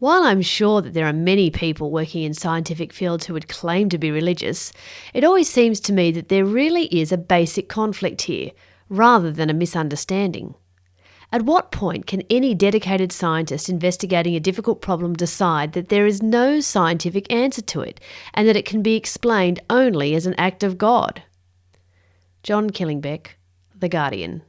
While I'm sure that there are many people working in scientific fields who would claim to be religious, it always seems to me that there really is a basic conflict here, rather than a misunderstanding. At what point can any dedicated scientist investigating a difficult problem decide that there is no scientific answer to it, and that it can be explained only as an act of God? John Killingbeck, The Guardian.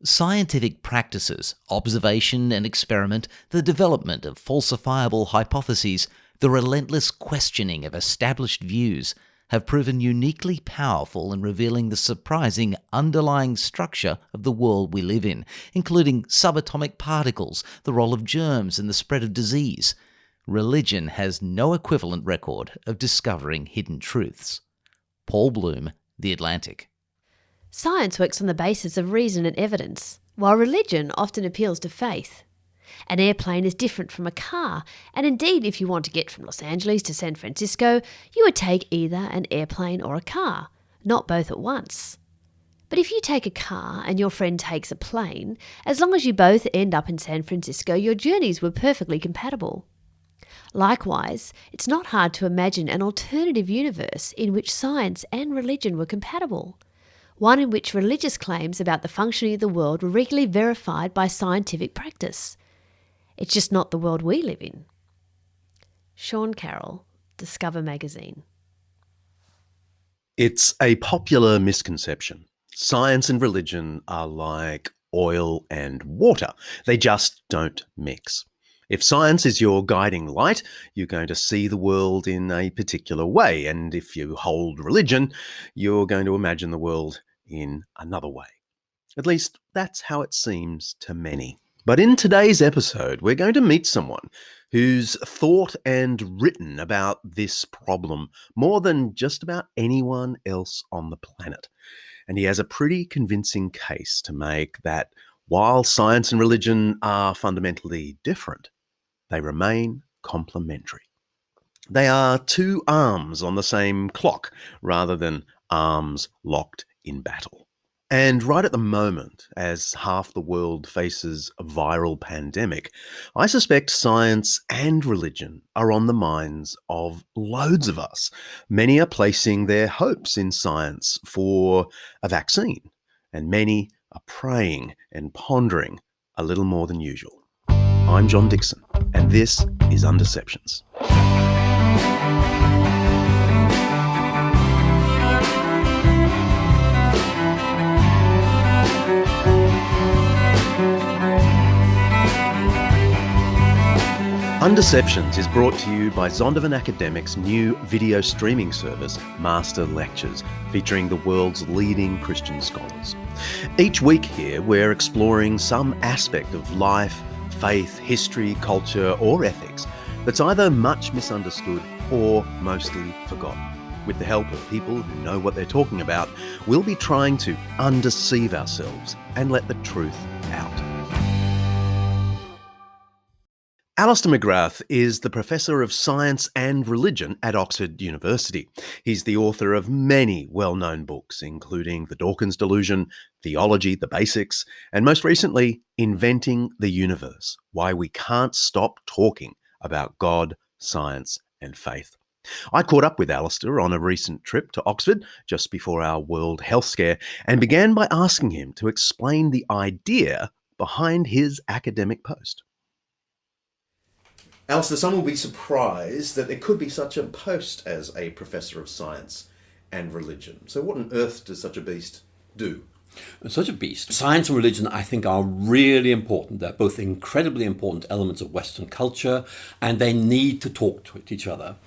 Scientific practices, observation and experiment, the development of falsifiable hypotheses, the relentless questioning of established views have proven uniquely powerful in revealing the surprising underlying structure of the world we live in, including subatomic particles, the role of germs in the spread of disease. Religion has no equivalent record of discovering hidden truths. Paul Bloom, The Atlantic. Science works on the basis of reason and evidence, while religion often appeals to faith. An airplane is different from a car, and indeed if you want to get from Los Angeles to San Francisco, you would take either an airplane or a car, not both at once. But if you take a car and your friend takes a plane, as long as you both end up in San Francisco, your journeys were perfectly compatible. Likewise, it's not hard to imagine an alternative universe in which science and religion were compatible. One in which religious claims about the functioning of the world were regularly verified by scientific practice. It's just not the world we live in. Sean Carroll, Discover Magazine. It's a popular misconception. Science and religion are like oil and water. They just don't mix. If science is your guiding light, you're going to see the world in a particular way. And if you hold religion, you're going to imagine the world in another way. At least that's how it seems to many. But in today's episode, we're going to meet someone who's thought and written about this problem more than just about anyone else on the planet. And he has a pretty convincing case to make that while science and religion are fundamentally different, they remain complementary. They are two arms on the same clock rather than arms locked in battle. And right at the moment, as half the world faces a viral pandemic, I suspect science and religion are on the minds of loads of us. Many are placing their hopes in science for a vaccine, and many are praying and pondering a little more than usual. I'm John Dixon, and this is Undeceptions. Undeceptions is brought to you by Zondervan Academic's new video streaming service, Master Lectures, featuring the world's leading Christian scholars. Each week here, we're exploring some aspect of life, faith, history, culture, or ethics that's either much misunderstood or mostly forgotten. With the help of people who know what they're talking about, we'll be trying to undeceive ourselves and let the truth out. Alister McGrath is the Professor of Science and Religion at Oxford University. He's the author of many well-known books, including The Dawkins Delusion, Theology, The Basics, and most recently, Inventing the Universe, Why We Can't Stop Talking About God, Science, and Faith. I caught up with Alister on a recent trip to Oxford just before our World Health Scare and began by asking him to explain the idea behind his academic post. Alister, some will be surprised that there could be such a post as a Professor of Science and Religion. So what on earth does such a beast do? Such a beast. Science and religion, I think, are really important. They're both incredibly important elements of Western culture, and they need to talk to each other.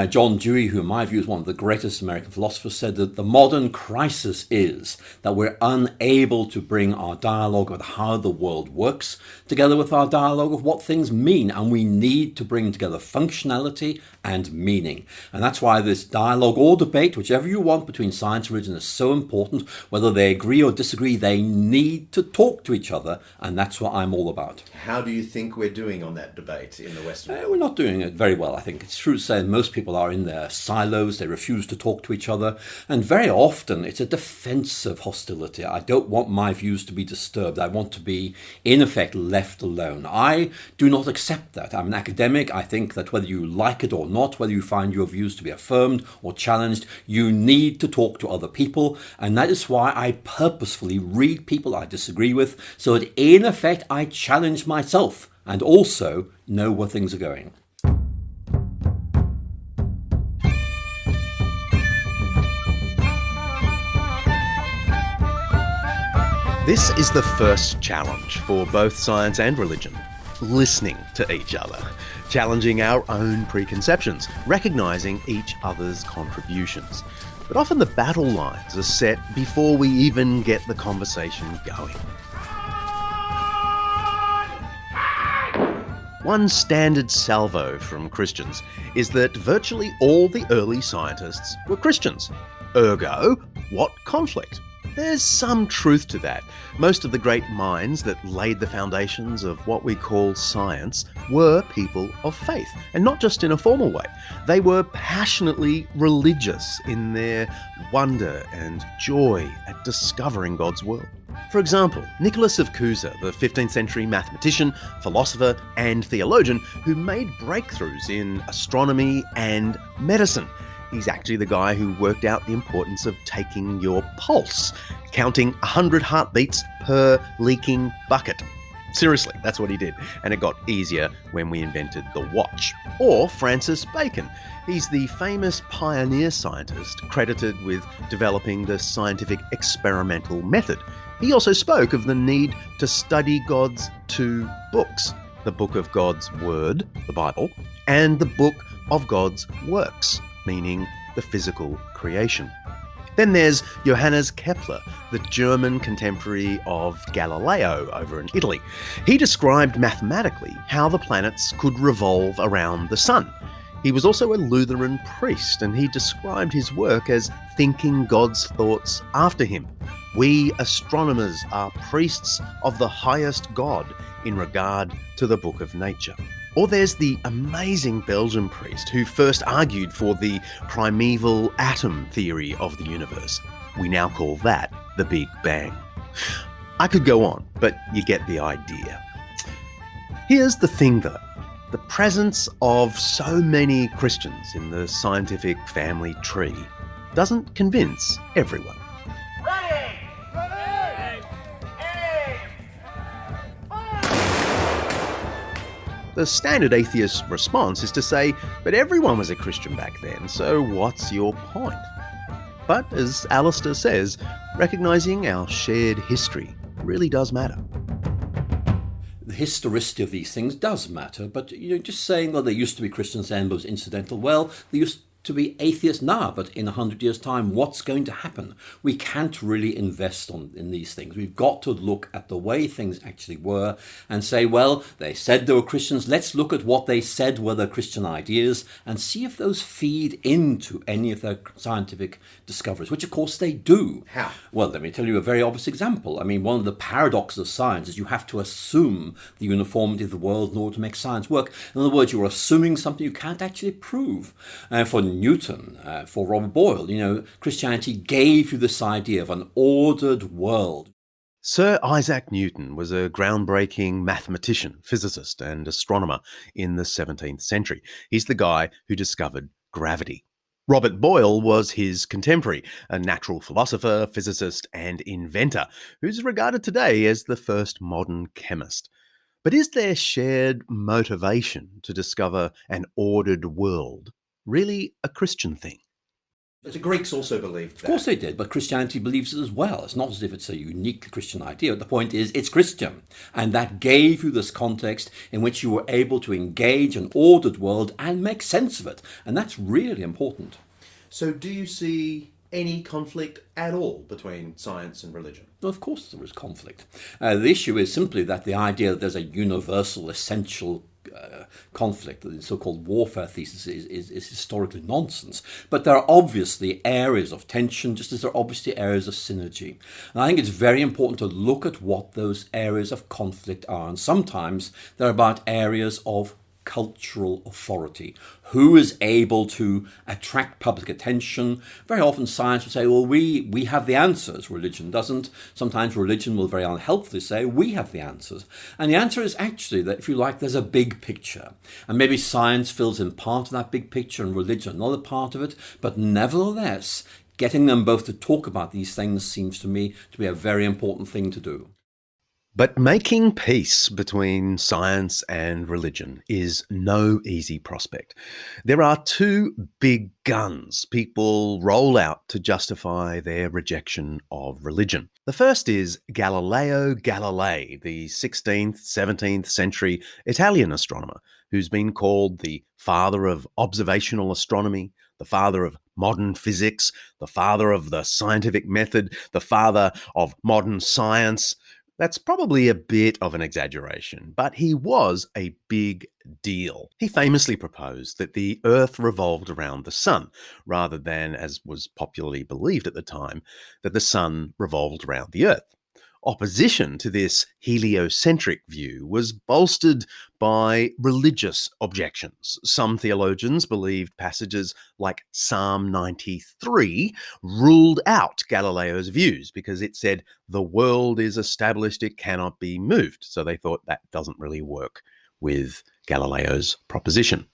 John Dewey, who in my view is one of the greatest American philosophers, said that the modern crisis is that we're unable to bring our dialogue of how the world works together with our dialogue of what things mean, and we need to bring together functionality and meaning. And that's why this dialogue or debate, whichever you want, between science and religion is so important, whether they agree or or disagree, they need to talk to each other, and that's what I'm all about. How do you think we're doing on that debate in the Western world? We're not doing it very well, I think. It's true to say most people are in their silos, they refuse to talk to each other, and very often it's a defensive hostility. I don't want my views to be disturbed. I want to be, in effect, left alone. I do not accept that. I'm an academic. I think that whether you like it or not, whether you find your views to be affirmed or challenged, you need to talk to other people, and that is why I purposefully read people I disagree with, so that in effect I challenge myself and also know where things are going. This is the first challenge for both science and religion. Listening to each other, challenging our own preconceptions, recognising each other's contributions. But often the battle lines are set before we even get the conversation going. One standard salvo from Christians is that virtually all the early scientists were Christians. Ergo, what conflict? There's some truth to that. Most of the great minds that laid the foundations of what we call science were people of faith, and not just in a formal way. They were passionately religious in their wonder and joy at discovering God's world. For example, Nicholas of Cusa, the 15th century mathematician, philosopher, and theologian who made breakthroughs in astronomy and medicine. He's actually the guy who worked out the importance of taking your pulse, counting 100 heartbeats per leaking bucket. Seriously, that's what he did, and it got easier when we invented the watch. Or Francis Bacon. He's the famous pioneer scientist credited with developing the scientific experimental method. He also spoke of the need to study God's two books, the book of God's Word, the Bible, and the book of God's works, meaning the physical creation. Then there's Johannes Kepler, the German contemporary of Galileo over in Italy. He described mathematically how the planets could revolve around the sun. He was also a Lutheran priest, and he described his work as thinking God's thoughts after him. We astronomers are priests of the highest God in regard to the book of nature. Or there's the amazing Belgian priest who first argued for the primeval atom theory of the universe. We now call that the Big Bang. I could go on, but you get the idea. Here's the thing though. The presence of so many Christians in the scientific family tree doesn't convince everyone. The standard atheist response is to say, but everyone was a Christian back then, so what's your point? But as Alister says, recognising our shared history really does matter. The historicity of these things does matter, but just saying, well, there used to be Christians then, but it was incidental. Well, there used to be atheists now, but in 100 years' time, what's going to happen? We can't really invest in these things. We've got to look at the way things actually were and say, well, they said they were Christians. Let's look at what they said were their Christian ideas and see if those feed into any of their scientific discoveries, which of course they do. How? Well, let me tell you a very obvious example. I mean, one of the paradoxes of science is you have to assume the uniformity of the world in order to make science work. In other words, you're assuming something you can't actually prove. For Newton, for Robert Boyle, Christianity gave you this idea of an ordered world. Sir Isaac Newton was a groundbreaking mathematician, physicist, and astronomer in the 17th century. He's the guy who discovered gravity. Robert Boyle was his contemporary, a natural philosopher, physicist, and inventor, who's regarded today as the first modern chemist. But is their shared motivation to discover an ordered world really a Christian thing? The Greeks also believed that. Of course they did, but Christianity believes it as well. It's not as if it's a uniquely Christian idea. The point is, it's Christian. And that gave you this context in which you were able to engage an ordered world and make sense of it. And that's really important. So do you see any conflict at all between science and religion? Well, of course there is conflict. The issue is simply that the idea that there's a universal, essential conflict, the so-called warfare thesis, is historically nonsense. But there are obviously areas of tension, just as there are obviously areas of synergy. And I think it's very important to look at what those areas of conflict are. And sometimes they're about areas of cultural authority. Who is able to attract public attention? Very often science will say, well, we have the answers. Religion doesn't. Sometimes religion will very unhelpfully say, we have the answers. And the answer is actually that, if you like, there's a big picture. And maybe science fills in part of that big picture and religion another part of it. But nevertheless, getting them both to talk about these things seems to me to be a very important thing to do. But making peace between science and religion is no easy prospect. There are two big guns people roll out to justify their rejection of religion. The first is Galileo Galilei, the 16th, 17th century Italian astronomer, who's been called the father of observational astronomy, the father of modern physics, the father of the scientific method, the father of modern science. That's probably a bit of an exaggeration, but he was a big deal. He famously proposed that the Earth revolved around the sun, rather than, as was popularly believed at the time, that the sun revolved around the Earth. Opposition to this heliocentric view was bolstered by religious objections. Some theologians believed passages like Psalm 93 ruled out Galileo's views because it said the world is established, it cannot be moved. So they thought that doesn't really work with Galileo's proposition.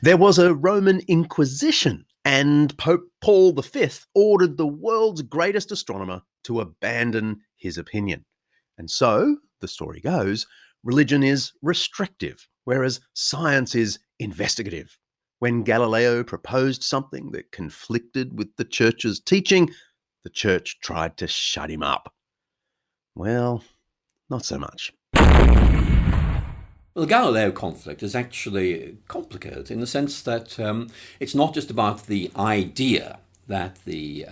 There was a Roman Inquisition, and Pope Paul V ordered the world's greatest astronomer to abandon his opinion. And so, the story goes, religion is restrictive, whereas science is investigative. When Galileo proposed something that conflicted with the church's teaching, the church tried to shut him up. Well, not so much. Well, the Galileo conflict is actually complicated in the sense that it's not just about the idea that the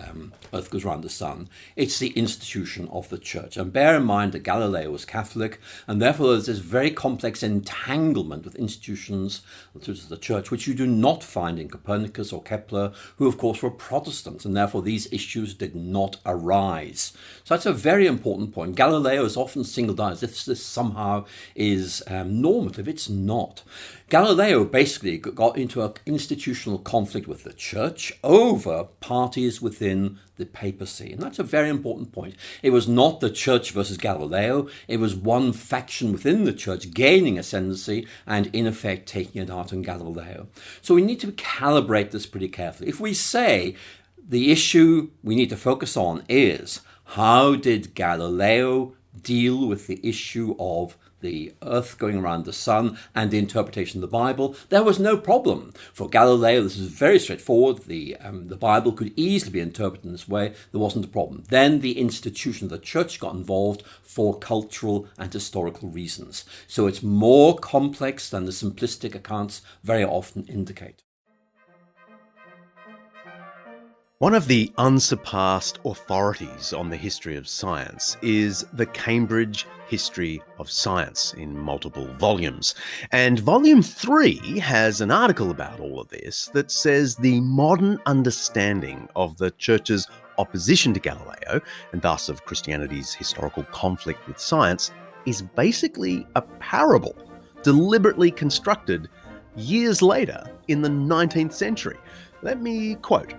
Earth goes around the sun. It's the institution of the church. And bear in mind that Galileo was Catholic, and therefore there's this very complex entanglement with institutions such as the church, which you do not find in Copernicus or Kepler, who of course were Protestants, and therefore these issues did not arise. So that's a very important point. Galileo is often singled out as if this somehow is normative. It's not. Galileo basically got into an institutional conflict with the church over parties within the papacy. And that's a very important point. It was not the church versus Galileo. It was one faction within the church gaining ascendancy and in effect taking it out on Galileo. So we need to calibrate this pretty carefully. If we say the issue we need to focus on is how did Galileo deal with the issue of the Earth going around the sun and the interpretation of the Bible, there was no problem. For Galileo, this is very straightforward. The Bible could easily be interpreted in this way. There wasn't a problem. Then the institution of the church got involved for cultural and historical reasons. So it's more complex than the simplistic accounts very often indicate. One of the unsurpassed authorities on the history of science is the Cambridge History of Science in multiple volumes. And volume 3 has an article about all of this that says the modern understanding of the church's opposition to Galileo, and thus of Christianity's historical conflict with science, is basically a parable deliberately constructed years later in the 19th century. Let me quote.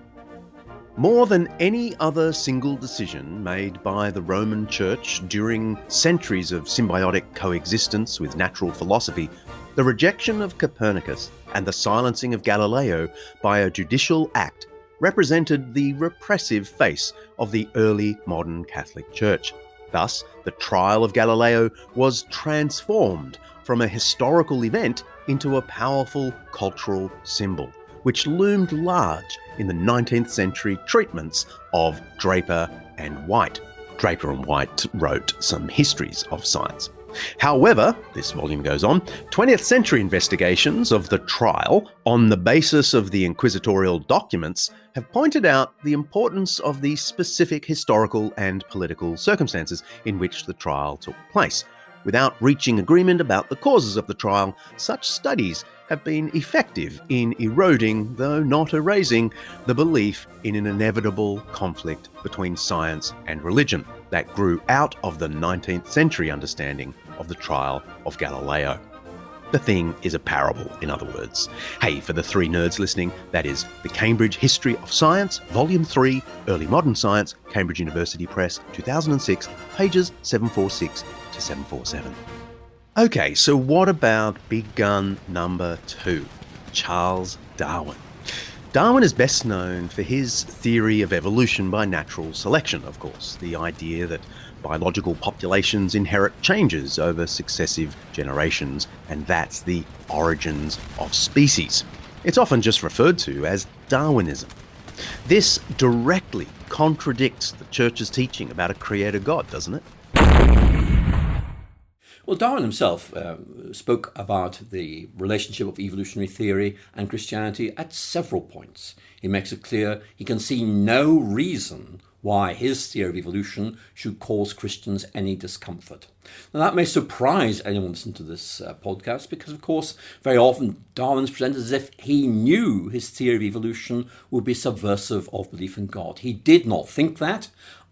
More than any other single decision made by the Roman Church during centuries of symbiotic coexistence with natural philosophy, the rejection of Copernicus and the silencing of Galileo by a judicial act represented the repressive face of the early modern Catholic Church. Thus, the trial of Galileo was transformed from a historical event into a powerful cultural symbol, which loomed large in the 19th century treatments of Draper and White. Draper and White wrote some histories of science. However, this volume goes on, 20th century investigations of the trial on the basis of the inquisitorial documents have pointed out the importance of the specific historical and political circumstances in which the trial took place, Without reaching agreement about the causes of the trial, such studies have been effective in eroding, though not erasing, the belief in an inevitable conflict between science and religion that grew out of the 19th century understanding of the trial of Galileo. The thing is a parable, in other words. Hey, for the three nerds listening, that is the Cambridge History of Science, Volume 3, Early Modern Science, Cambridge University Press, 2006, pages 746 to 747. Okay, so what about big gun number 2, Charles Darwin? Darwin is best known for his theory of evolution by natural selection, of course, the idea that biological populations inherit changes over successive generations, and that's the origins of species. It's often just referred to as Darwinism. This directly contradicts the Church's teaching about a creator God, doesn't it? Well, Darwin himself spoke about the relationship of evolutionary theory and Christianity at several points. He makes it clear he can see no reason why his theory of evolution should cause Christians any discomfort. Now, that may surprise anyone listening to this podcast because, of course, very often Darwin's presented as if he knew his theory of evolution would be subversive of belief in God. He did not think that.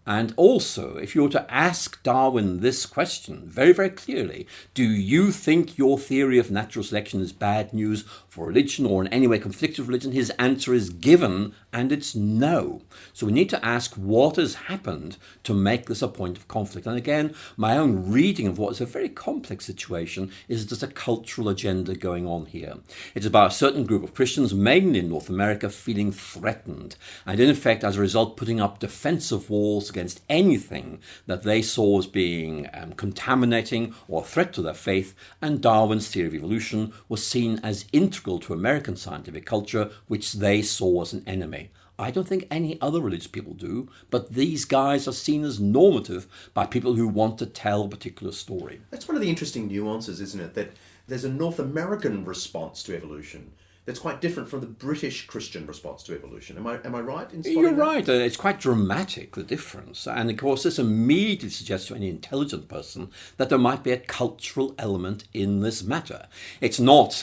And also, if you were to ask Darwin this question very, very clearly, do you think your theory of natural selection is bad news for religion or in any way conflicts with religion? His answer is given, and it's no. So we need to ask what has happened to make this a point of conflict. And again, my own reading of what is a very complex situation is there's a cultural agenda going on here. It's about a certain group of Christians, mainly in North America, feeling threatened, and in effect, as a result, putting up defensive walls against anything that they saw as being contaminating or a threat to their faith, and Darwin's theory of evolution was seen as integral to American scientific culture, which they saw as an enemy. I don't think any other religious people do, but these guys are seen as normative by people who want to tell a particular story. That's one of the interesting nuances, isn't it? That there's a North American response to evolution that's quite different from the British Christian response to evolution. Am I right in spotting You're that? right. It's quite dramatic, the difference. And of course, this immediately suggests to any intelligent person that there might be a cultural element in this matter. It's not,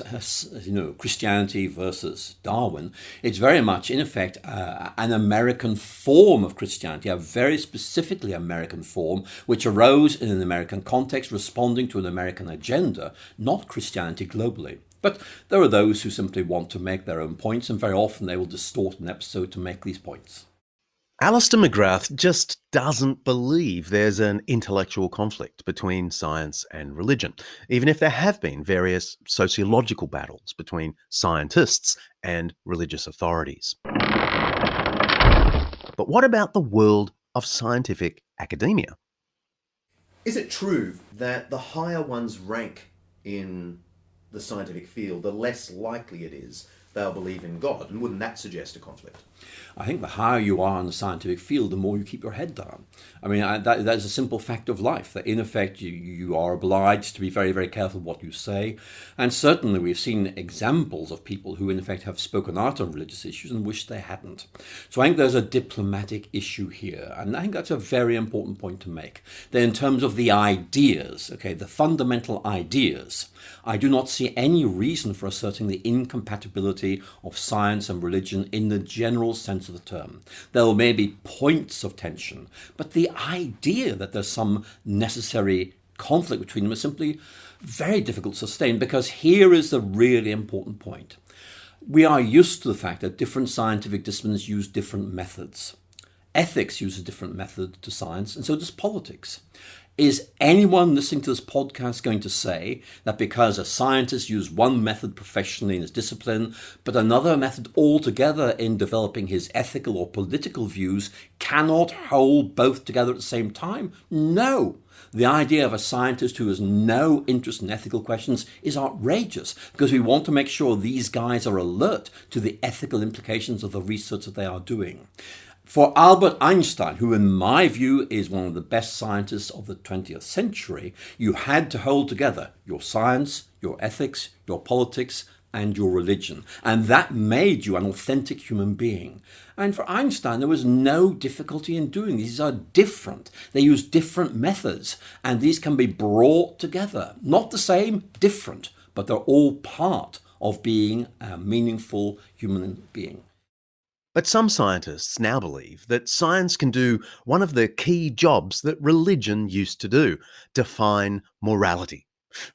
Christianity versus Darwin. It's very much, in effect, an American form of Christianity, a very specifically American form, which arose in an American context, responding to an American agenda, not Christianity globally. But there are those who simply want to make their own points, and very often they will distort an episode to make these points. Alister McGrath just doesn't believe there's an intellectual conflict between science and religion, even if there have been various sociological battles between scientists and religious authorities. But what about the world of scientific academia? Is it true that the higher one's rank in the scientific field, the less likely it is they'll believe in God? And wouldn't that suggest a conflict? I think the higher you are in the scientific field, the more you keep your head down. I mean, that is a simple fact of life, that in effect you are obliged to be very, very careful what you say. And certainly we've seen examples of people who in effect have spoken out on religious issues and wish they hadn't. So I think there's a diplomatic issue here. And I think that's a very important point to make. That in terms of the ideas, the fundamental ideas, I do not see any reason for asserting the incompatibility of science and religion in the general sense of the term. There may be points of tension, but the idea that there's some necessary conflict between them is simply very difficult to sustain, because here is the really important point. We are used to the fact that different scientific disciplines use different methods. Ethics uses a different method to science, and so does politics. Is anyone listening to this podcast going to say that because a scientist used one method professionally in his discipline, but another method altogether in developing his ethical or political views, cannot hold both together at the same time? No. The idea of a scientist who has no interest in ethical questions is outrageous, because we want to make sure these guys are alert to the ethical implications of the research that they are doing. For Albert Einstein, who in my view is one of the best scientists of the 20th century, you had to hold together your science, your ethics, your politics, and your religion. And that made you an authentic human being. And for Einstein, there was no difficulty in doing these. These are different. They use different methods, and these can be brought together. Not the same, different, but they're all part of being a meaningful human being. But some scientists now believe that science can do one of the key jobs that religion used to do: define morality.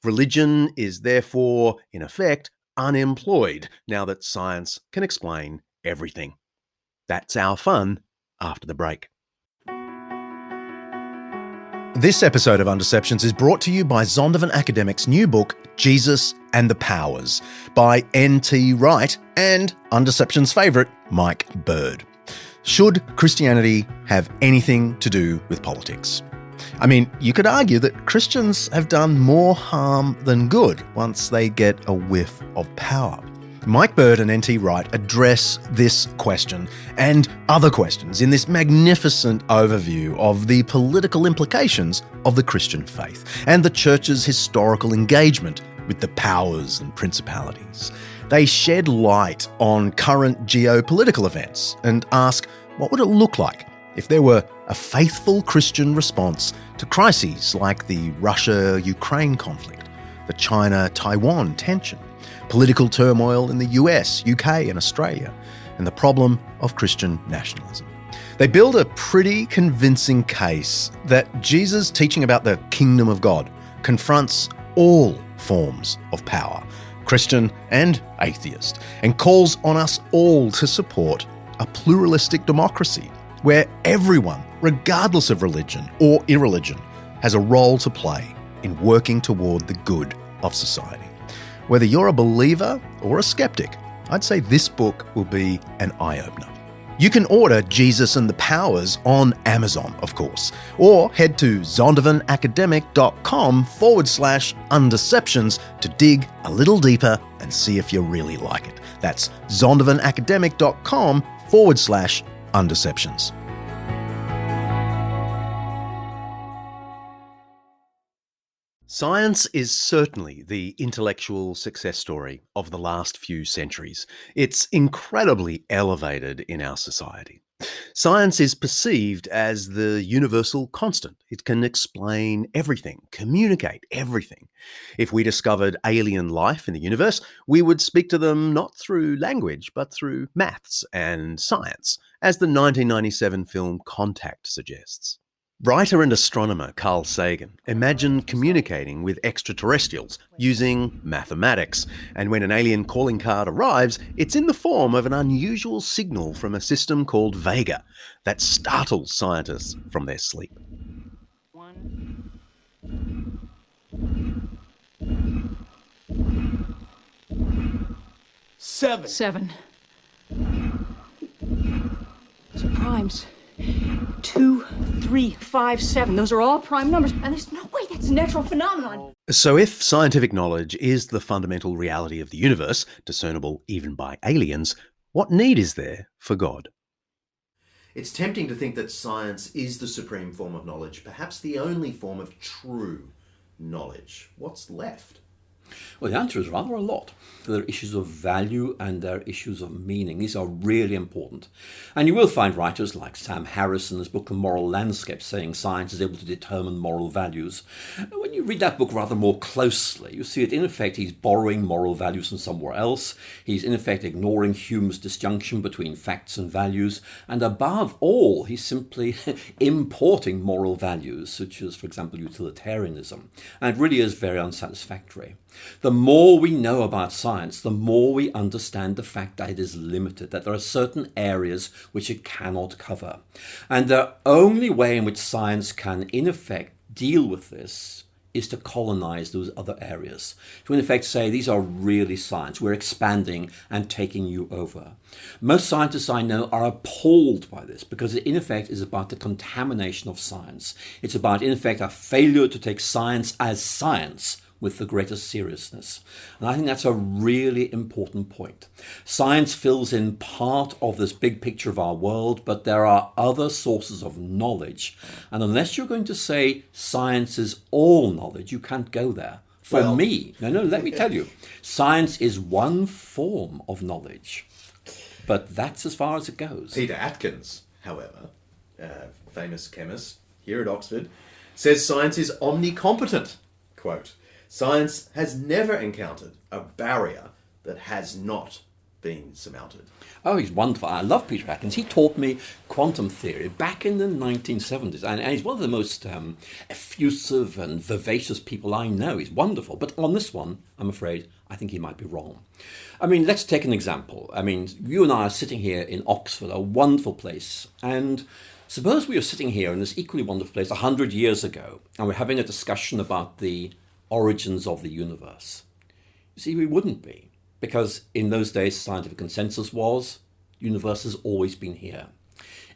Religion is therefore, in effect, unemployed now that science can explain everything. That's our fun after the break. This episode of Undeceptions is brought to you by Zondervan Academic's new book, Jesus and the Powers, by N.T. Wright and Undeception's favourite, Mike Bird. Should Christianity have anything to do with politics? I mean, you could argue that Christians have done more harm than good once they get a whiff of power. Mike Bird and N.T. Wright address this question and other questions in this magnificent overview of the political implications of the Christian faith and the Church's historical engagement with the powers and principalities. They shed light on current geopolitical events and ask, what would it look like if there were a faithful Christian response to crises like the Russia-Ukraine conflict, the China-Taiwan tension, political turmoil in the US, UK and Australia, and the problem of Christian nationalism. They build a pretty convincing case that Jesus' teaching about the kingdom of God confronts all forms of power, Christian and atheist, and calls on us all to support a pluralistic democracy where everyone, regardless of religion or irreligion, has a role to play in working toward the good of society. Whether you're a believer or a skeptic, I'd say this book will be an eye-opener. You can order Jesus and the Powers on Amazon, of course, or head to zondervanacademic.com/undeceptions to dig a little deeper and see if you really like it. That's zondervanacademic.com/undeceptions. Science is certainly the intellectual success story of the last few centuries. It's incredibly elevated in our society. Science is perceived as the universal constant. It can explain everything, communicate everything. If we discovered alien life in the universe, we would speak to them not through language, but through maths and science, as the 1997 film Contact suggests. Writer and astronomer Carl Sagan imagined communicating with extraterrestrials using mathematics, and when an alien calling card arrives, it's in the form of an unusual signal from a system called Vega that startles scientists from their sleep. 7. Those are primes. 2, 3, 5, 7. Those are all prime numbers, and there's no way that's a natural phenomenon. So if scientific knowledge is the fundamental reality of the universe, discernible even by aliens, what need is there for God? It's tempting to think that science is the supreme form of knowledge, perhaps the only form of true knowledge. What's left? Well, the answer is rather a lot. There are issues of value and there are issues of meaning. These are really important. And you will find writers like Sam Harris in his book The Moral Landscape saying science is able to determine moral values. When you read that book rather more closely, you see that in effect he's borrowing moral values from somewhere else. He's in effect ignoring Hume's disjunction between facts and values. And above all, he's simply importing moral values, such as, for example, utilitarianism. And it really is very unsatisfactory. The more we know about science, the more we understand the fact that it is limited, that there are certain areas which it cannot cover. And the only way in which science can, in effect, deal with this is to colonize those other areas. To, in effect, say, these are really science. We're expanding and taking you over. Most scientists I know are appalled by this because it, in effect, is about the contamination of science. It's about, in effect, a failure to take science as science with the greatest seriousness. And I think that's a really important point. Science fills in part of this big picture of our world, but there are other sources of knowledge. And unless you're going to say science is all knowledge, you can't go there. For me, let me tell you, science is one form of knowledge, but that's as far as it goes. Peter Atkins, however, famous chemist here at Oxford, says science is omnicompetent. Quote, science has never encountered a barrier that has not been surmounted. Oh, he's wonderful. I love Peter Atkins. He taught me quantum theory back in the 1970s. And he's one of the most effusive and vivacious people I know. He's wonderful. But on this one, I'm afraid, I think he might be wrong. I mean, let's take an example. I mean, you and I are sitting here in Oxford, a wonderful place. And suppose we were sitting here in this equally wonderful place 100 years ago, and we're having a discussion about the origins of the universe. You see, we wouldn't be. Because in those days, scientific consensus was, the universe has always been here.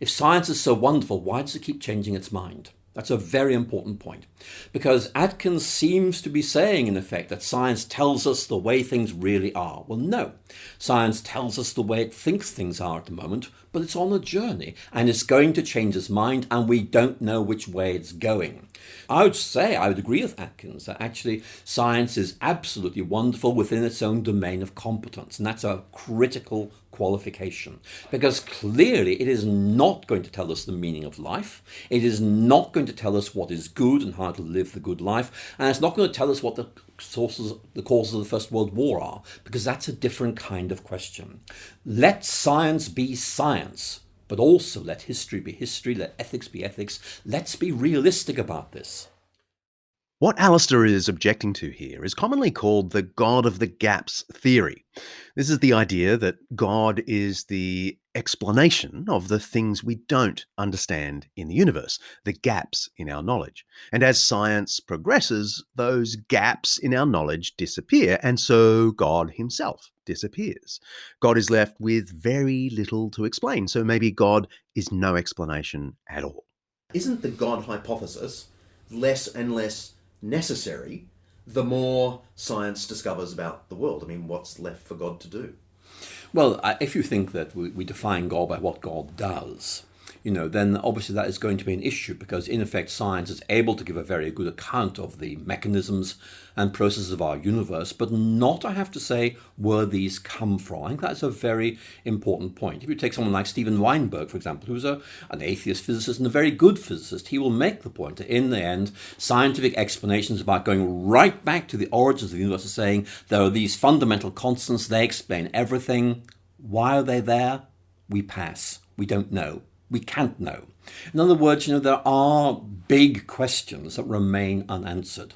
If science is so wonderful, why does it keep changing its mind? That's a very important point. Because Atkins seems to be saying, in effect, that science tells us the way things really are. Well, no. Science tells us the way it thinks things are at the moment, but it's on a journey, and it's going to change its mind, and we don't know which way it's going. I would agree with Atkins that actually science is absolutely wonderful within its own domain of competence, and that's a critical qualification, because clearly it is not going to tell us the meaning of life, it is not going to tell us what is good and how to live the good life, and it's not going to tell us what the causes of the First World War are, because that's a different kind of question. Let science be science, but also let history be history, let ethics be ethics. Let's be realistic about this. What Alister is objecting to here is commonly called the God of the Gaps theory. This is the idea that God is the explanation of the things we don't understand in the universe, the gaps in our knowledge. And as science progresses, those gaps in our knowledge disappear, and so God himself disappears. God is left with very little to explain, so maybe God is no explanation at all. Isn't the God hypothesis less and less necessary the more science discovers about the world? I mean, what's left for God to do? Well, if you think that we define God by what God does, then obviously that is going to be an issue, because in effect science is able to give a very good account of the mechanisms and processes of our universe, but not, I have to say, where these come from. I think that's a very important point. If you take someone like Steven Weinberg, for example, who's an atheist physicist and a very good physicist, he will make the point that in the end, scientific explanations about going right back to the origins of the universe are saying there are these fundamental constants, they explain everything. Why are they there? We pass. We don't know. We can't know. In other words, there are big questions that remain unanswered.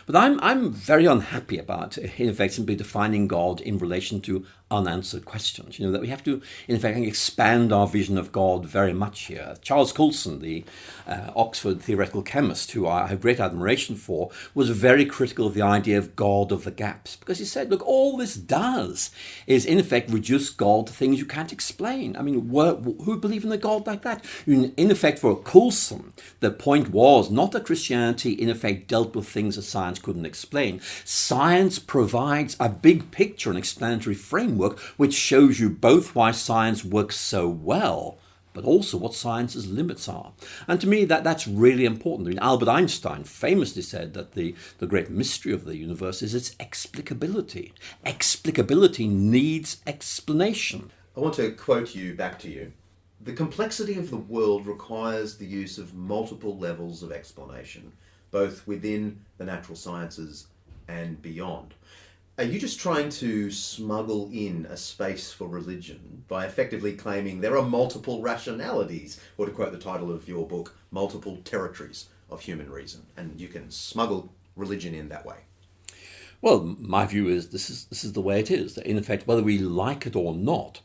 But I'm very unhappy about, in effect, simply defining God in relation to unanswered questions. That we have to, in effect, expand our vision of God very much here. Charles Coulson, the Oxford theoretical chemist, who I have great admiration for, was very critical of the idea of God of the gaps, because he said, look, all this does is, in effect, reduce God to things you can't explain. I mean, who believe in a God like that? In effect, for Coulson, the point was not that Christianity, in effect, dealt with things that science couldn't explain. Science provides a big picture, an explanatory framework, which shows you both why science works so well, but also what science's limits are. And to me, that's really important. I mean, Albert Einstein famously said that the great mystery of the universe is its explicability. Explicability needs explanation. I want to quote you back to you. The complexity of the world requires the use of multiple levels of explanation, both within the natural sciences and beyond. Are you just trying to smuggle in a space for religion by effectively claiming there are multiple rationalities, or to quote the title of your book, multiple territories of human reason, and you can smuggle religion in that way? Well, my view is this is the way it is. That in effect, whether we like it or not,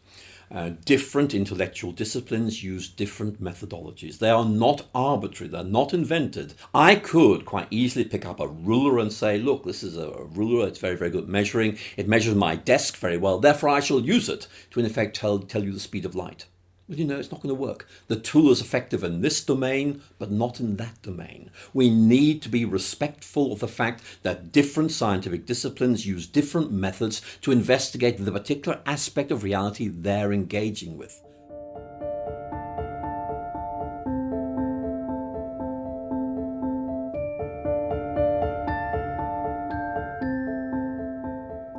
different intellectual disciplines use different methodologies. They are not arbitrary, they're not invented. I could quite easily pick up a ruler and say, look, this is a ruler, it's very, very good at measuring. It measures my desk very well, therefore I shall use it to in effect tell you the speed of light. But it's not going to work. The tool is effective in this domain, but not in that domain. We need to be respectful of the fact that different scientific disciplines use different methods to investigate the particular aspect of reality they're engaging with.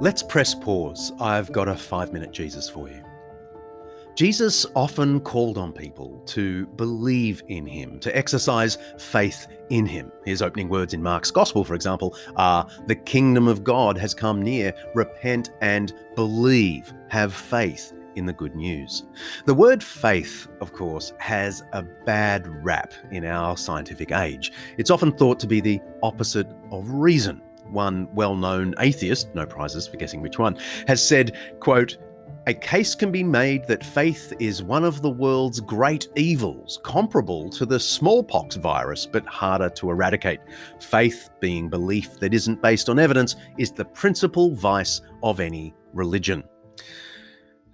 Let's press pause. I've got a 5-minute Jesus for you. Jesus often called on people to believe in him, to exercise faith in him. His opening words in Mark's Gospel, for example, are, "The kingdom of God has come near. Repent and believe. Have faith in the good news." The word faith, of course, has a bad rap in our scientific age. It's often thought to be the opposite of reason. One well-known atheist, no prizes for guessing which one, has said, quote, "A case can be made that faith is one of the world's great evils, comparable to the smallpox virus, but harder to eradicate. Faith, being belief that isn't based on evidence, is the principal vice of any religion."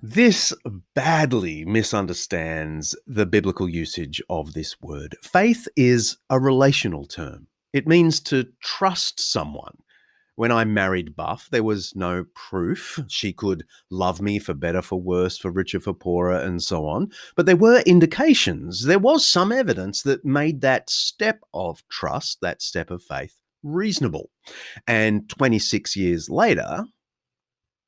This badly misunderstands the biblical usage of this word. Faith is a relational term. It means to trust someone. When I married Buff, there was no proof she could love me for better, for worse, for richer, for poorer, and so on. But there were indications. There was some evidence that made that step of trust, that step of faith, reasonable. And 26 years later,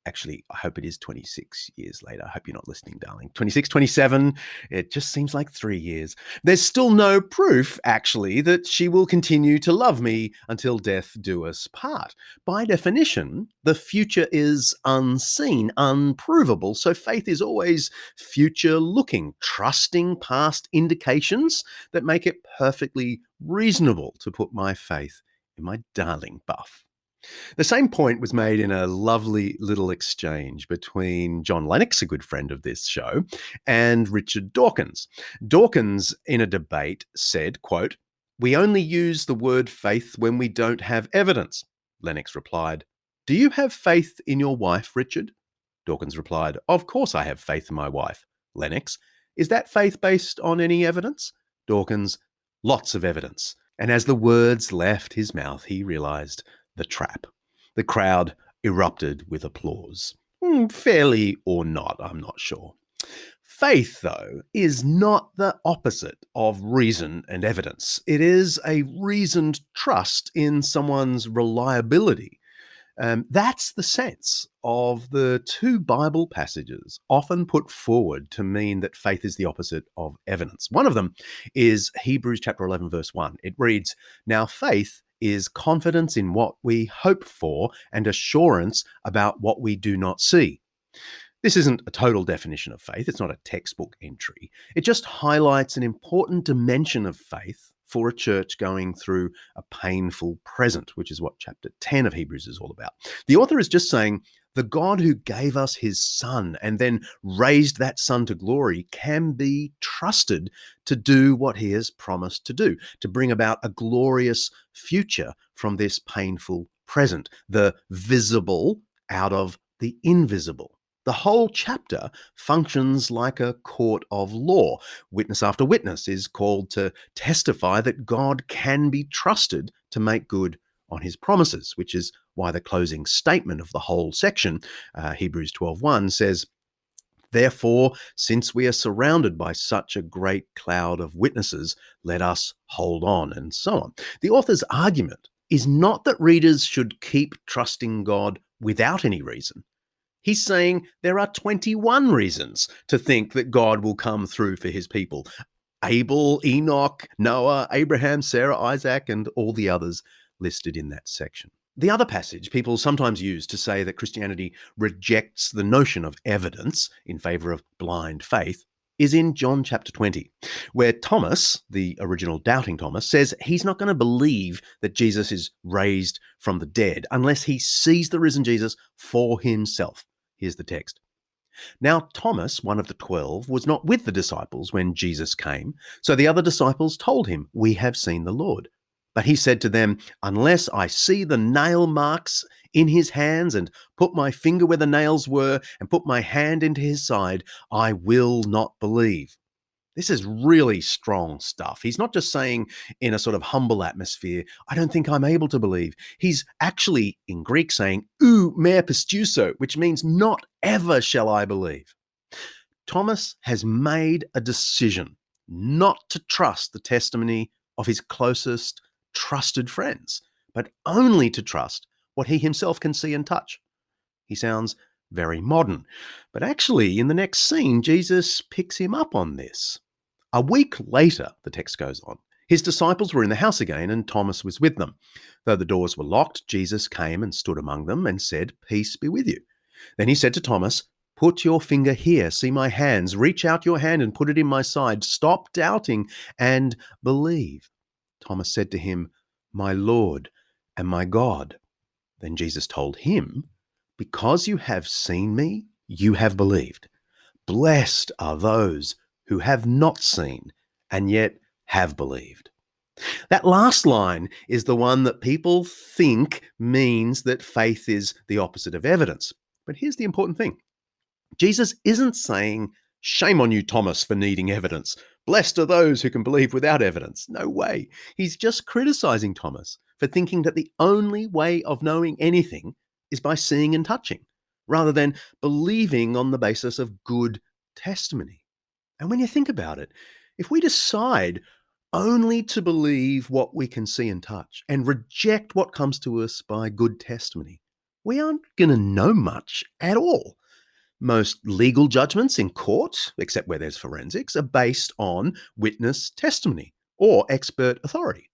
actually, I hope it is 26 years later. I hope you're not listening, darling. 26, 27, it just seems like 3 years. There's still no proof, actually, that she will continue to love me until death do us part. By definition, the future is unseen, unprovable. So faith is always future-looking, trusting past indications that make it perfectly reasonable to put my faith in my darling Buff. The same point was made in a lovely little exchange between John Lennox, a good friend of this show, and Richard Dawkins. Dawkins, in a debate, said, quote, "We only use the word faith when we don't have evidence." Lennox replied, "Do you have faith in your wife, Richard?" Dawkins replied, "Of course I have faith in my wife." Lennox, "Is that faith based on any evidence?" Dawkins, "Lots of evidence." And as the words left his mouth, he realized the trap. The crowd erupted with applause. Fairly or not, I'm not sure. Faith, though, is not the opposite of reason and evidence. It is a reasoned trust in someone's reliability. That's the sense of the two Bible passages often put forward to mean that faith is the opposite of evidence. One of them is Hebrews chapter 11, verse 1. It reads, "Now faith is confidence in what we hope for and assurance about what we do not see." This isn't a total definition of faith. It's not a textbook entry. It just highlights an important dimension of faith for a church going through a painful present, which is what chapter 10 of Hebrews is all about. The author is just saying the God who gave us his son and then raised that son to glory can be trusted to do what he has promised to do, to bring about a glorious future from this painful present, the visible out of the invisible. The whole chapter functions like a court of law. Witness after witness is called to testify that God can be trusted to make good on his promises, which is why the closing statement of the whole section, Hebrews 12:1, says, "Therefore, since we are surrounded by such a great cloud of witnesses, let us hold on," and so on. The author's argument is not that readers should keep trusting God without any reason. He's saying there are 21 reasons to think that God will come through for his people. Abel, Enoch, Noah, Abraham, Sarah, Isaac, and all the others listed in that section. The other passage people sometimes use to say that Christianity rejects the notion of evidence in favor of blind faith is in John chapter 20, where Thomas, the original doubting Thomas, says he's not going to believe that Jesus is raised from the dead unless he sees the risen Jesus for himself. Here's the text. "Now Thomas, one of the 12, was not with the disciples when Jesus came, so the other disciples told him, 'We have seen the Lord.' But he said to them, 'Unless I see the nail marks in his hands and put my finger where the nails were and put my hand into his side, I will not believe.'" This is really strong stuff. He's not just saying in a sort of humble atmosphere, "I don't think I'm able to believe." He's actually in Greek saying, "ou me pistuso," which means not ever shall I believe. Thomas has made a decision not to trust the testimony of his closest trusted friends, but only to trust what he himself can see and touch. He sounds very modern. But actually, in the next scene, Jesus picks him up on this. A week later, the text goes on, his disciples were in the house again and Thomas was with them. Though the doors were locked, Jesus came and stood among them and said, "Peace be with you." Then he said to Thomas, "Put your finger here, see my hands, reach out your hand and put it in my side. Stop doubting and believe." Thomas said to him, "My Lord and my God." Then Jesus told him, "Because you have seen me, you have believed. Blessed are those who have not seen and yet have believed." That last line is the one that people think means that faith is the opposite of evidence. But here's the important thing. Jesus isn't saying, "Shame on you, Thomas, for needing evidence. Blessed are those who can believe without evidence." No way. He's just criticizing Thomas for thinking that the only way of knowing anything is by seeing and touching, rather than believing on the basis of good testimony. And when you think about it, if we decide only to believe what we can see and touch and reject what comes to us by good testimony, we aren't going to know much at all. Most legal judgments in court, except where there's forensics, are based on witness testimony or expert authority.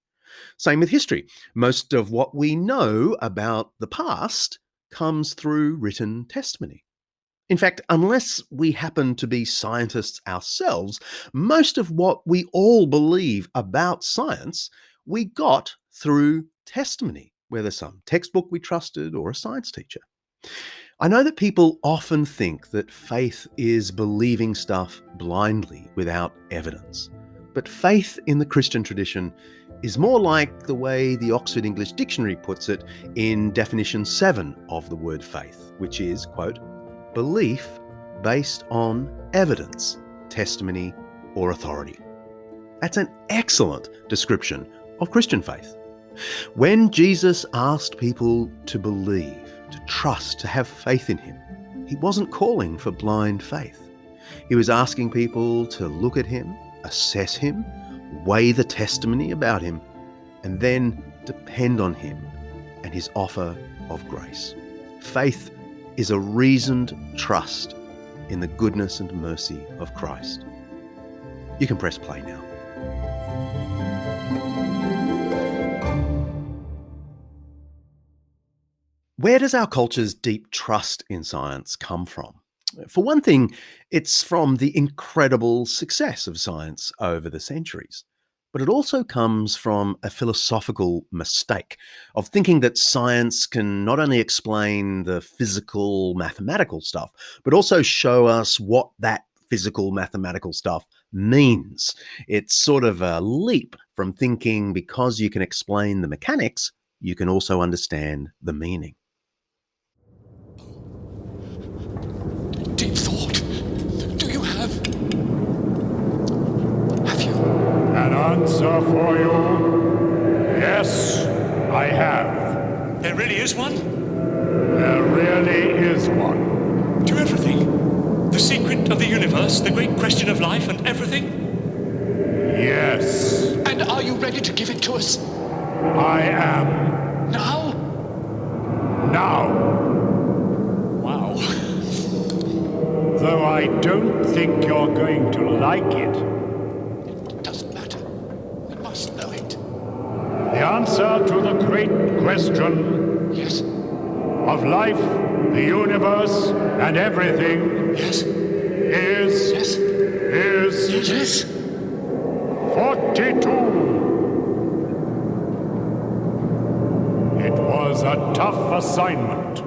Same with history. Most of what we know about the past comes through written testimony. In fact, unless we happen to be scientists ourselves, most of what we all believe about science we got through testimony, whether some textbook we trusted or a science teacher. I know that people often think that faith is believing stuff blindly without evidence. But faith in the Christian tradition is more like the way the Oxford English Dictionary puts it in definition 7 of the word faith, which is, quote, "belief based on evidence, testimony, or authority." That's an excellent description of Christian faith. When Jesus asked people to believe, to trust, to have faith in him, he wasn't calling for blind faith. He was asking people to look at him, assess him, weigh the testimony about him, and then depend on him and his offer of grace. Faith is a reasoned trust in the goodness and mercy of Christ. You can press play now. Where does our culture's deep trust in science come from? For one thing, it's from the incredible success of science over the centuries. But it also comes from a philosophical mistake of thinking that science can not only explain the physical, mathematical stuff, but also show us what that physical, mathematical stuff means. It's sort of a leap from thinking because you can explain the mechanics, you can also understand the meaning. Deep thought. Do you have you? An answer for you? Yes, I have. There really is one? There really is one. To everything? The secret of the universe, the great question of life and everything? Yes. And are you ready to give it to us? I am. Now? Now. Wow. Though I don't think you're going to like it. It doesn't matter. We must know it. The answer to the great question Yes. of life, the universe, and everything Yes. is Yes. 42. It was a tough assignment.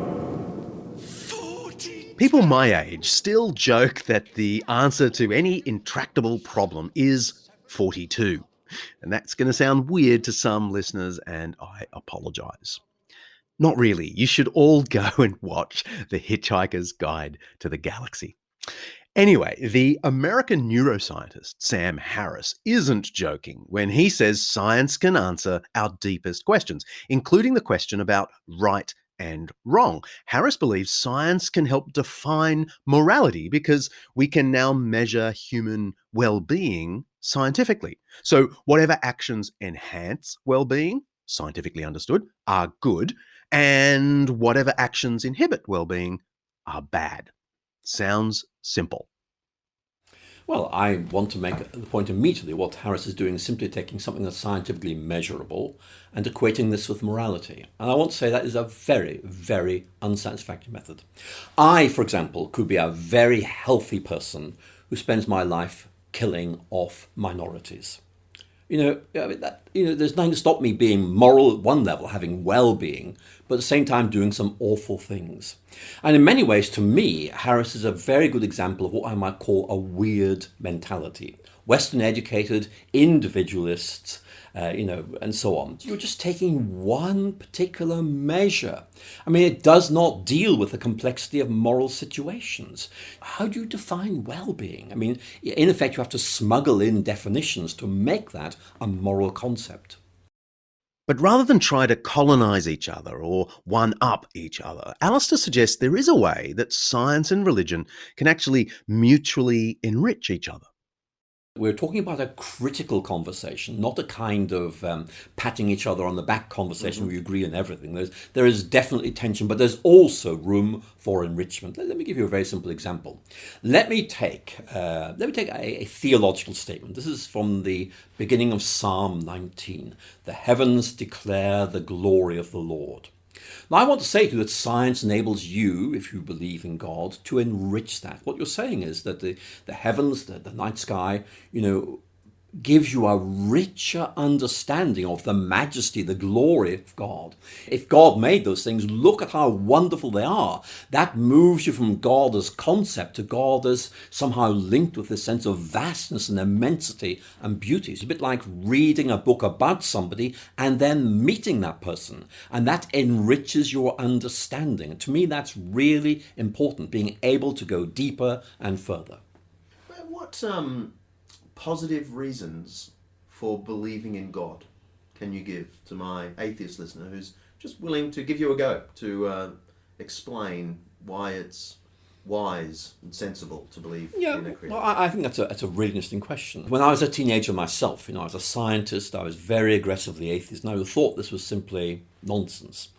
40. People my age still joke that the answer to any intractable problem is 42. And that's going to sound weird to some listeners, and I apologise. Not really. You should all go and watch The Hitchhiker's Guide to the Galaxy. Anyway, the American neuroscientist Sam Harris isn't joking when he says science can answer our deepest questions, including the question about right and wrong. Harris believes science can help define morality because we can now measure human well-being scientifically. So whatever actions enhance well-being, scientifically understood, are good, and whatever actions inhibit well-being are bad. Sounds simple. Well, I want to make the point immediately what Harris is doing is simply taking something that's scientifically measurable and equating this with morality. And I want to say that is a very, very unsatisfactory method. I, for example, could be a very healthy person who spends my life killing off minorities. There's nothing to stop me being moral at one level, having well-being, but at the same time doing some awful things. And in many ways, to me, Harris is a very good example of what I might call a weird mentality. Western-educated individualists, and so on. You're just taking one particular measure. I mean, it does not deal with the complexity of moral situations. How do you define well-being? I mean, in effect, you have to smuggle in definitions to make that a moral concept. But rather than try to colonize each other or one-up each other, Alister suggests there is a way that science and religion can actually mutually enrich each other. We're talking about a critical conversation, not a kind of patting each other on the back conversation where you agree on everything. There is definitely tension, but there's also room for enrichment. Let me give you a very simple example. Let me take a theological statement. This is from the beginning of Psalm 19. The heavens declare the glory of the Lord. Now, I want to say to you that science enables you, if you believe in God, to enrich that. What you're saying is that the heavens, the night sky, gives you a richer understanding of the majesty, the glory of God. If God made those things, look at how wonderful they are. That moves you from God as concept to God as somehow linked with this sense of vastness and immensity and beauty. It's a bit like reading a book about somebody and then meeting that person. And that enriches your understanding. To me, that's really important, being able to go deeper and further. What positive reasons for believing in God can you give to my atheist listener who's just willing to give you a go to explain why it's wise and sensible to believe in a creator? Well, I think that's a really interesting question. When I was a teenager myself, I was a scientist, I was very aggressively atheist, and I thought this was simply nonsense.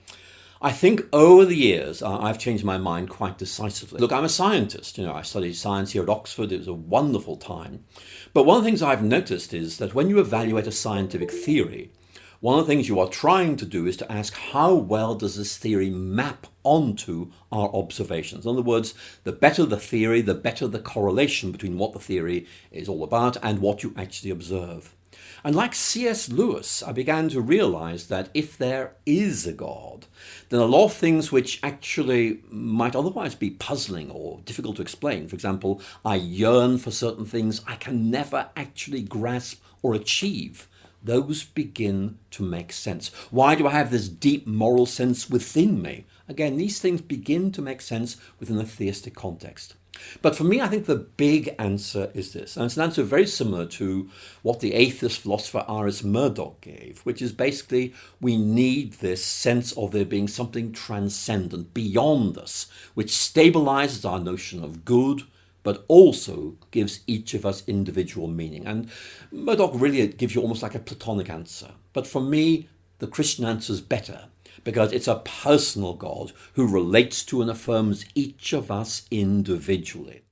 I think over the years, I've changed my mind quite decisively. Look, I'm a scientist. I studied science here at Oxford. It was a wonderful time. But one of the things I've noticed is that when you evaluate a scientific theory, one of the things you are trying to do is to ask how well does this theory map onto our observations. In other words, the better the theory, the better the correlation between what the theory is all about and what you actually observe. And like C.S. Lewis, I began to realize that if there is a God, then a lot of things which actually might otherwise be puzzling or difficult to explain, for example, I yearn for certain things I can never actually grasp or achieve, those begin to make sense. Why do I have this deep moral sense within me? Again, these things begin to make sense within a theistic context. But for me, I think the big answer is this, and it's an answer very similar to what the atheist philosopher Iris Murdoch gave, which is basically we need this sense of there being something transcendent beyond us, which stabilizes our notion of good, but also gives each of us individual meaning. And Murdoch really gives you almost like a Platonic answer. But for me, the Christian answer is better, because it's a personal God who relates to and affirms each of us individually.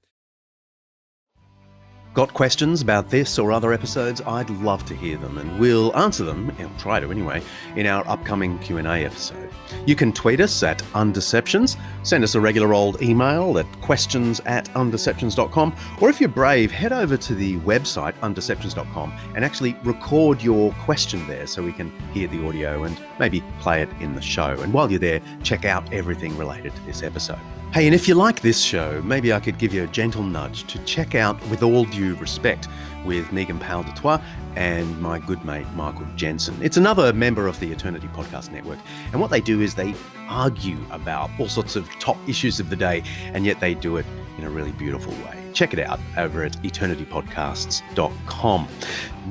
Got questions about this or other episodes? I'd love to hear them, and we'll answer them, or try to anyway, in our upcoming Q&A episode. You can tweet us at Undeceptions, send us a regular old email at questions@undeceptions.com, or if you're brave, head over to the website undeceptions.com and actually record your question there so we can hear the audio and maybe play it in the show. And while you're there, check out everything related to this episode. Hey, and if you like this show, maybe I could give you a gentle nudge to check out With All Due Respect with Megan Powell-Dutoit and my good mate Michael Jensen. It's another member of the Eternity Podcast Network, and what they do is they argue about all sorts of top issues of the day, and yet they do it in a really beautiful way. Check it out over at eternitypodcasts.com.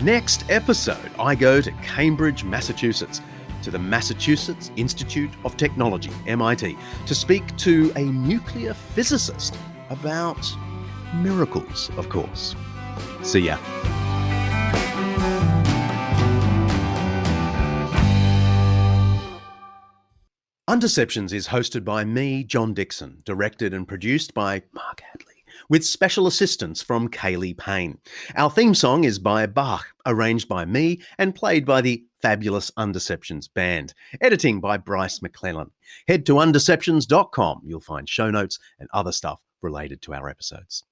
Next episode, I go to Cambridge, Massachusetts, to the Massachusetts Institute of Technology, MIT, to speak to a nuclear physicist about miracles, of course. See ya. Undeceptions is hosted by me, John Dixon, directed and produced by Mark Hadley, with special assistance from Kaylee Payne. Our theme song is by Bach, arranged by me and played by the fabulous Undeceptions band. Editing by Bryce McClellan. Head to undeceptions.com. You'll find show notes and other stuff related to our episodes.